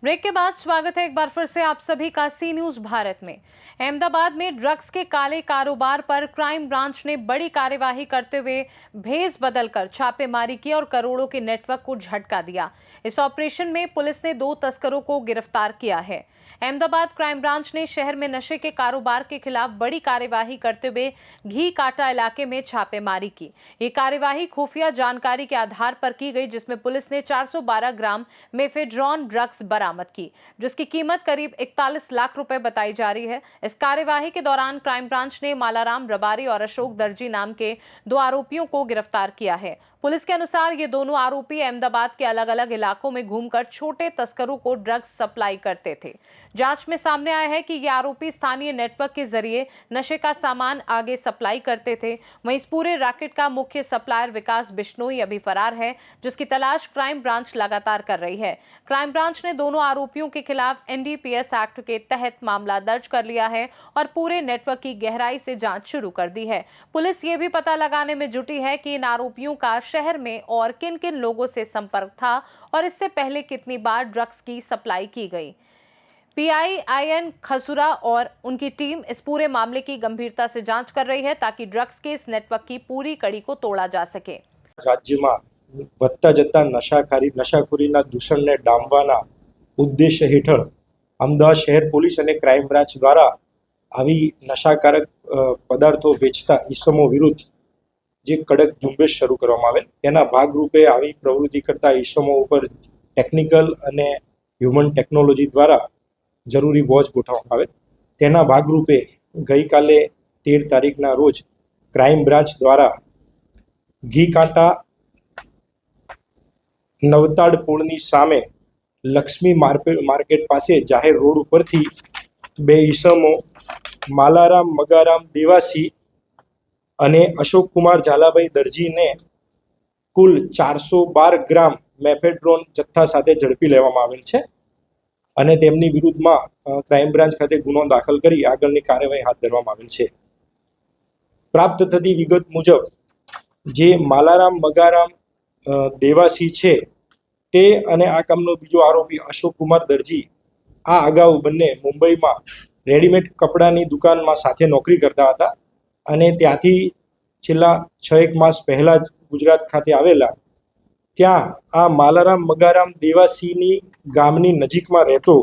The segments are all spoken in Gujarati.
ब्रेक के बाद स्वागत है एक बार फिर से आप सभी का सी न्यूज भारत में। अहमदाबाद में ड्रग्स के काले कारोबार पर क्राइम ब्रांच ने बड़ी कार्यवाही करते हुए भेस बदलकर छापेमारी की और करोड़ों के नेटवर्क को झटका दिया। इस ऑपरेशन में पुलिस ने 2 तस्करों को गिरफ्तार किया है। अहमदाबाद क्राइम ब्रांच ने शहर में नशे के कारोबार के खिलाफ बड़ी कार्यवाही करते हुए घी काटा इलाके में छापेमारी की। ये कार्यवाही खुफिया जानकारी के आधार पर की गई, जिसमें पुलिस ने 412 ग्राम मेफेड्रॉन ड्रग्स बरामद की, जिसकी कीमत करीब 41 लाख रुपए बताई जा रही है। इस कार्यवाही के दौरान क्राइम ब्रांच ने मालाराम रबारी और अशोक दर्जी नाम के 2 आरोपियों को गिरफ्तार किया है। पुलिस के अनुसार ये दोनों आरोपी अहमदाबाद के अलग अलग इलाकों में घूमकर छोटे तस्करों को ड्रग्स सप्लाई करते थे। जांच में सामने आया है कि ये आरोपी स्थानीय नेटवर्क के जरिए नशे का सामान आगे सप्लाई करते थे। वहीं इस पूरे रैकेट का मुख्य सप्लायर विकास बिश्नोई अभी फरार है, जिसकी तलाश क्राइम ब्रांच लगातार कर रही है। क्राइम ब्रांच ने दोनों आरोपियों के खिलाफ NDPS एक्ट के तहत मामला दर्ज कर लिया है और पूरे नेटवर्क की गहराई से जांच शुरू कर दी है। पुलिस ये भी पता लगाने में जुटी है कि इन आरोपियों का शहर में और किन किन लोगों से संपर्क था और इससे पहले कितनी बार ड्रग्स की सप्लाई की गई। PIIN खसुरा और उनकी टीम इस पूरे मामले की गंभीरता से जांच कर रही है ताकि ड्रग्स के इस नेटवर्क की पूरी कड़ी को तोड़ा जा सके। राज्य में વધતા જતા નશાખોરીના દૂષણને ડામવાના ઉદ્દેશ્ય હેઠળ અમદાવાદ શહેર પોલીસ અને ક્રાઇમ બ્રાન્ચ દ્વારા આવી નશાકારક પદાર્થો વેચતા ઈસમો વિરુદ્ધ જે કડક ઝુંબેશ શરૂ કરવામાં આવેલ, તેના ભાગરૂપે આવી પ્રવૃત્તિ કરતા ઈસમો ઉપર ટેકનિકલ અને હ્યુમન ટેકનોલોજી દ્વારા જરૂરી વોચ ગોઠવવામાં આવેલ। તેના ભાગરૂપે ગઈકાલે 13 તારીખના રોજ ક્રાઇમ બ્રાન્ચ દ્વારા ઘી કાંટા નવતાડ પુળની સામે લક્ષ્મી માર્કેટ પાસે જાહેર રોડ ઉપરથી 2 ઈસમો માલારામ મગારામ દેવાસી અને અશોક કુમાર ઝાલાભાઈ દરજીને કુલ 412 ગ્રામ મેફેડ્રોન જથ્થા સાથે ઝડપી લેવામાં આવેલ છે અને તેમની વિરુદ્ધમાં ક્રાઇમ બ્રાન્ચ ખાતે ગુનો દાખલ કરી આગળની કાર્યવાહી હાથ ધરવામાં આવેલ છે। પ્રાપ્ત થતી વિગત મુજબ જે માલારામ મગારામ દેવાસી છે તે અને આ કામનો બીજો આરોપી અશોક કુમાર દરજી આ અગાઉ બંને મુંબઈમાં રેડીમેડ કપડાની દુકાનમાં સાથે નોકરી કરતા હતા અને ત્યાંથી છેલ્લા 6-1 માસ પહેલા જ ગુજરાત ખાતે આવેલા ત્યાં આ માલારામ મગારામ દેવાસીની ગામની નજીકમાં રહેતો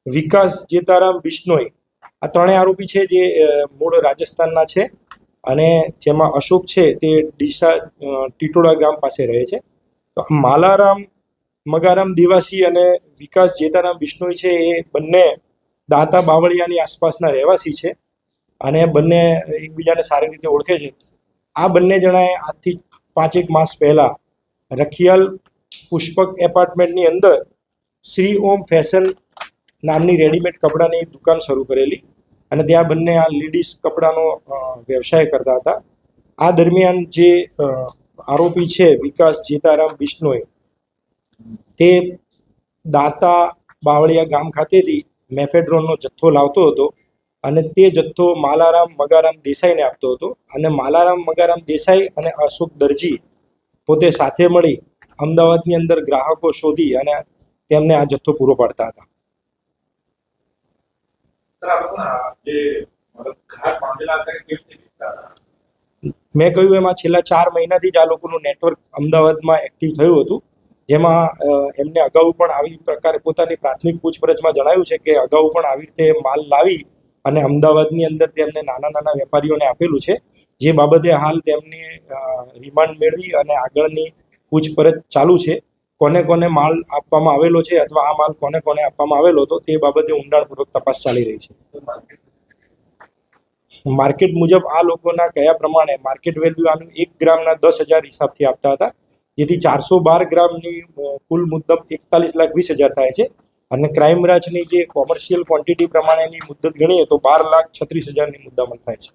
વિકાસ જેતારામ બિશ્નોઈ, આ 3 આરોપી છે જે મૂળ રાજસ્થાનના છે અને જેમાં અશોક છે તે ડીસા ટીટોડા ગામ પાસે રહે છે। તો માલારામ મગારામ દેવાસી અને વિકાસ જેતારામ બિશ્નોઈ છે એ બંને દાંતા બાવળિયાની આસપાસના રહેવાસી છે અને બંને એકબીજાને સારી રીતે ઓળખે છે। આ બંને જણાએ આજથી 5-1 માસ પહેલા રખિયાલ પુષ્પક એપાર્ટમેન્ટની અંદર શ્રી ઓમ ફેશન નામની રેડીમેડ કપડાની દુકાન શરૂ કરેલી અને ત્યાં બંને આ લેડીઝ કપડાનો વ્યવસાય કરતા હતા। આ દરમિયાન જે આરોપી છે વિકાસ જેતારામ બિશ્નોઈ તે દાંતા બાવળિયા ગામ ખાતેથી મેફેડ્રોનનો જથ્થો લાવતો હતો અને તે જથ્થો માલારામ મગારામ દેસાઈને આપતો હતો અને માલારામ મગારામ દેસાઈ અને અશોક દરજી પોતે સાથે મળી અમદાવાદની અંદર ગ્રાહકો શોધી અને તેમને આ જથ્થો પૂરો પાડતા હતા। મેં કહ્યું એમાં છેલ્લા 4 મહિનાથી જ આ લોકોનું નેટવર્ક અમદાવાદમાં એક્ટિવ થયું હતું, જેમાં એમને અગાઉ પણ આવી પ્રકારે પોતાની પ્રાથમિક પૂછપરછમાં જણાવ્યું છે કે અગાઉ પણ આવી રીતે માલ લાવી અને અમદાવાદની અંદર તેમને નાના નાના વેપારીઓને આપેલું છે, જે બાબતે હાલ તેમની રિમાન્ડ મેળવી અને આગળની પૂછપરછ ચાલુ છે। કોને કોને માલ આપવામાં આવેલો છે અથવા આ માલ કોને કોને આપવામાં આવેલો હતો તે બાબતે ઊંડાણપૂર્વક તપાસ ચાલી રહી છે। માર્કેટ મુજબ આ લોકોના કયા પ્રમાણે માર્કેટ વેલ્યુ આનું 1 ગ્રામના 10,000 હિસાબથી આપતા હતા, જેથી 412 ગ્રામની કુલ મુદ્દત 41,20,000 થાય છે અને ક્રાઇમ બ્રાન્ચની જે કોમર્શિયલ ક્વોન્ટિટી પ્રમાણેની મુદ્દત ગણીએ તો 12,36,000ની મુદ્દામલ થાય છે।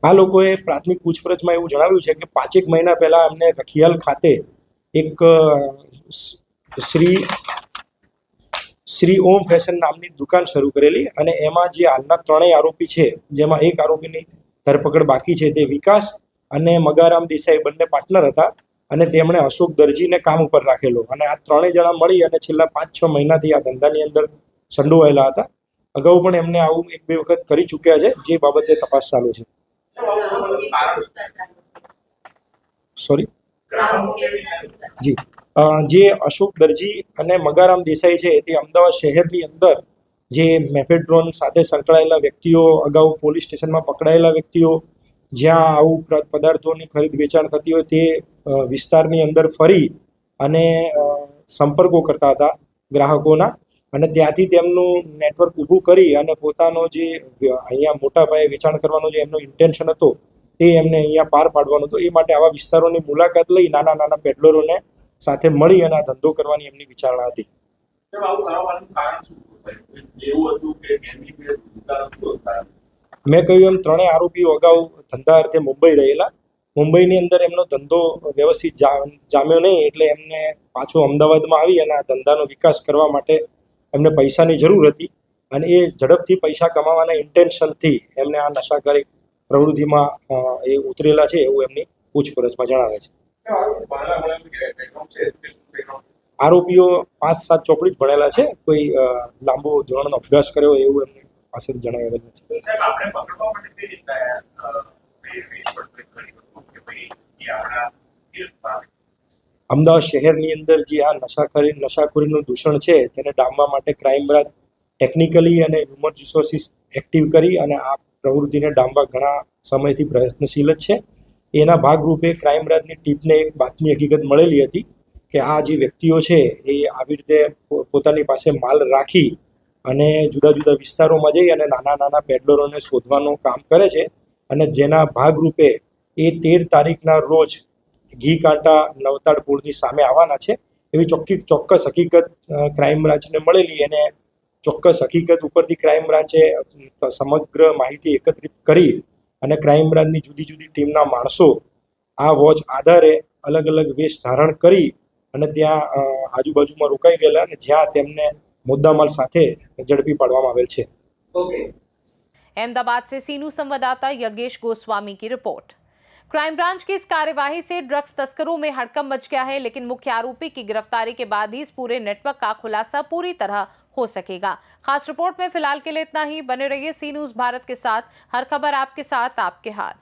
આ લોકોએ પ્રાથમિક પૂછપરછમાં એવું જણાવ્યું છે કે 5-1 મહિના પહેલા અમને રખિયાલ ખાતે એક શ્રી ઓમ ફેશન નામની દુકાન શરૂ કરેલી અને એમાં જે હાલના ત્રણેય આરોપી છે, જેમાં એક આરોપીની ધરપકડ બાકી છે, તે વિકાસ અને મગારામ દેસાઈ બંને પાર્ટનર હતા અને તેમણે અશોક દરજીને કામ ઉપર રાખેલો અને આ ત્રણેય જણા મળી અને છેલ્લા 5-6 મહિનાથી આ ધંધાની અંદર સંડોવાયેલા હતા. અગાઉ પણ એમને આવું 1-2 વખત કરી ચૂક્યા છે, જે બાબતે તપાસ ચાલુ છે. સોરી જી જે અશોક દરજી અને મગારામ દેસાઈ છે, તે અમદાવાદ શહેરની અંદર જે મેફેડ્રોન સાથે સંકળાયેલા વ્યક્તિઓ, અગાઉ પોલીસ સ્ટેશનમાં પકડાયેલા વ્યક્તિઓ, જ્યાં આવું પદાર્થોની ખરીદ વેચાણ થતી હોય તે વિસ્તારની અંદર ફરી અને સંપર્કો કરતા હતા ગ્રાહકોના અને ત્યાંથી તેમનું નેટવર્ક ઊભું કરી અને પોતાનો જે અહીંયા મોટા પાયે વેચાણ કરવાનો જે એમનો ઇન્ટેન્શન હતો તે એમને અહીંયા પાર પાડવાનો હતો. એ માટે આવા વિસ્તારોની મુલાકાત લઈ નાના નાના પેડલરોને સાથે મળી અને આ ધંધો કરવાની એમની વિચારણા હતી. મેં કહ્યું એમ ત્રણેય આરોપીઓ અગાઉ ધંધા અર્થે મુંબઈ રહેલા. મુંબઈની અંદર એમનો ધંધો વ્યવસ્થિત જામ્યો નહીં, એટલે એમને પાછો અમદાવાદમાં આવી અને આ ધંધાનો વિકાસ કરવા માટે એમને પૈસાની જરૂર હતી અને એ ઝડપથી પૈસા કમાવાના ઇન્ટેન્શનથી એમને આ નશાકારી પ્રવૃત્તિમાં એ ઉતરેલા છે, એવું એમની પૂછપરછમાં જણાવે છે. આરોપીઓ 5-7 ચોપડી જ ભણેલા છે, કોઈ લાંબો ધોરણનો અભ્યાસ કર્યો એવું એમની પાસેથી જણાવેલું છે. અમદાવાદ શહેરની અંદર જે આ નશાખોરીનું દૂષણ છે તેને ડામવા માટે ક્રાઇમ બ્રાન્ચ ટેકનિકલી અને હ્યુમન રિસોર્સિસ એક્ટિવ કરી અને આ પ્રવૃત્તિને ડામવા ઘણા સમયથી પ્રયત્નશીલ જ છે. એના ભાગરૂપે ક્રાઇમ બ્રાન્ચની ટીમને એક બાતમી હકીકત મળેલી હતી કે આ જે વ્યક્તિઓ છે એ આવી રીતે પોતાની પાસે માલ રાખી અને જુદા જુદા વિસ્તારોમાં જઈ અને નાના નાના પેડલરોને શોધવાનું કામ કરે છે અને જેના ભાગરૂપે એ 13 તારીખના રોજ ઘી કાંટા નવતાડ પુલની સામે આવવાના છે એવી ચોક્કસ હકીકત ક્રાઇમ બ્રાન્ચને મળેલી અને ચોક્કસ હકીકત ઉપરથી ક્રાઇમ બ્રાન્ચે સમગ્ર માહિતી એકત્રિત કરી અને ક્રાઇમ બ્રાન્ચની જુદી જુદી ટીમના માણસો આ વોચ આધારે અલગ અલગ વેશ ધારણ કરી અને ત્યાં આજુબાજુમાં રોકાઈ ગયેલા અને જ્યાં તેમને मुद्दामाल साथे झड़पी पाडवामां आवेल छे. अहमदाबाद से सीनू संवाददाता यज्ञेश गोस्वामी की रिपोर्ट। क्राइम ब्रांच की इस कार्यवाही से ड्रग्स तस्करों में हड़कंप मच गया है, लेकिन मुख्य आरोपी की गिरफ्तारी के बाद ही इस पूरे नेटवर्क का खुलासा पूरी तरह हो सकेगा। खास रिपोर्ट में फिलहाल के लिए इतना ही। बने रहिए सी न्यूज़ भारत के साथ। हर खबर आपके साथ, आपके हाथ।